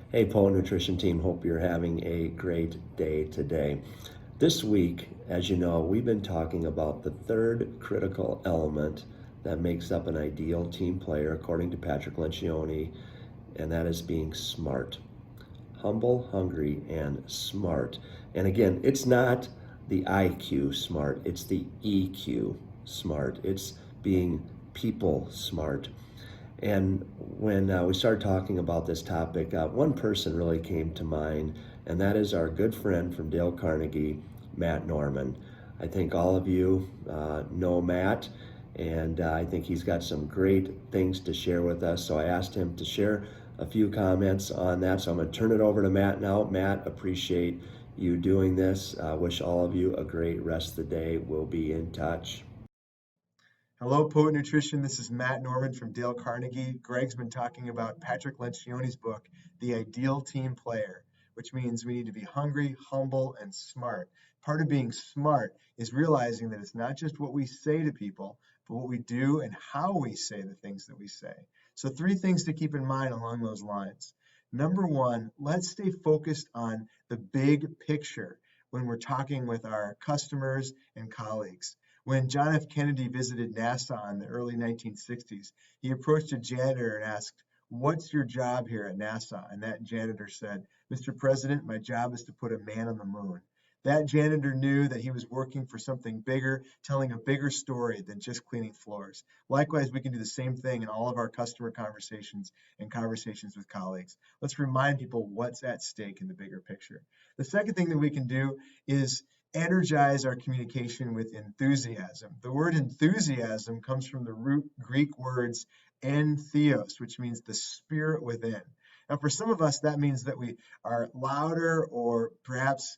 Hey, Poe Nutrition Team, hope you're having a great day today. This week, as you know, we've been talking about the third critical element that makes up an ideal team player, according to Patrick Lencioni, and that is being smart. Humble, hungry, and smart. And again, it's not the IQ smart, it's the EQ smart. It's being people smart. And when we started talking about this topic, one person really came to mind, and that is our good friend from Dale Carnegie, Matt Norman. I think all of you know Matt, and I think he's got some great things to share with us. So I asked him to share a few comments on that. So I'm going to turn it over to Matt now. Matt, appreciate you doing this. Wish all of you a great rest of the day. We'll be in touch. Hello, Poet Nutrition. This is Matt Norman from Dale Carnegie. Greg's been talking about Patrick Lencioni's book, The Ideal Team Player, which means we need to be hungry, humble, and smart. Part of being smart is realizing that it's not just what we say to people, but what we do and how we say the things that we say. So, three things to keep in mind along those lines. Number one, let's stay focused on the big picture when we're talking with our customers and colleagues. When John F. Kennedy visited NASA in the early 1960s, he approached a janitor and asked, "What's your job here at NASA?" And that janitor said, "Mr. President, my job is to put a man on the moon." That janitor knew that he was working for something bigger, telling a bigger story than just cleaning floors. Likewise, we can do the same thing in all of our customer conversations and conversations with colleagues. Let's remind people what's at stake in the bigger picture. The second thing that we can do is energize our communication with enthusiasm. The word enthusiasm comes from the root Greek words entheos, which means the spirit within. Now, for some of us, that means that we are louder or perhaps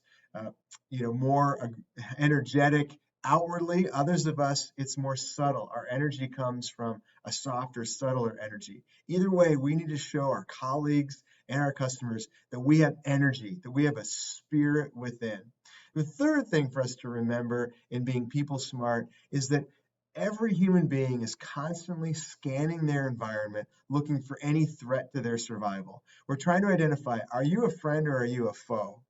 more energetic outwardly. Others of us, it's more subtle. Our energy comes from a softer, subtler energy. Either way, we need to show our colleagues and our customers that we have energy, that we have a spirit within. The third thing for us to remember in being people smart is that every human being is constantly scanning their environment, looking for any threat to their survival. We're trying to identify, are you a friend or are you a foe?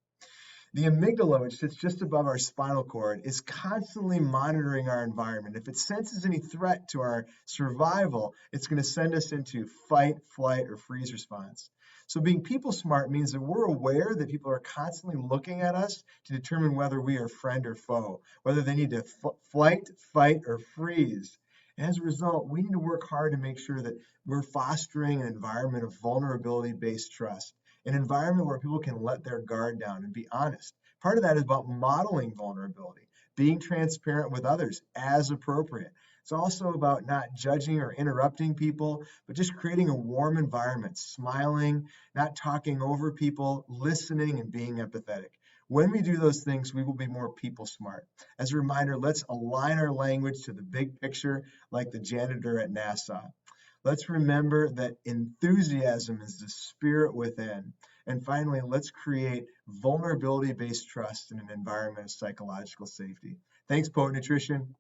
The amygdala, which sits just above our spinal cord, is constantly monitoring our environment. If it senses any threat to our survival, it's going to send us into fight, flight, or freeze response. So being people smart means that we're aware that people are constantly looking at us to determine whether we are friend or foe, whether they need to flight, fight, or freeze. And as a result, we need to work hard to make sure that we're fostering an environment of vulnerability-based trust, an environment where people can let their guard down and be honest. Part of that is about modeling vulnerability, being transparent with others as appropriate. It's also about not judging or interrupting people, but just creating a warm environment, smiling, not talking over people, listening, and being empathetic. When we do those things, we will be more people smart. As a reminder, let's align our language to the big picture, like the janitor at NASA. Let's remember that enthusiasm is the spirit within. And finally, let's create vulnerability based trust in an environment of psychological safety. Thanks, Poet Nutrition.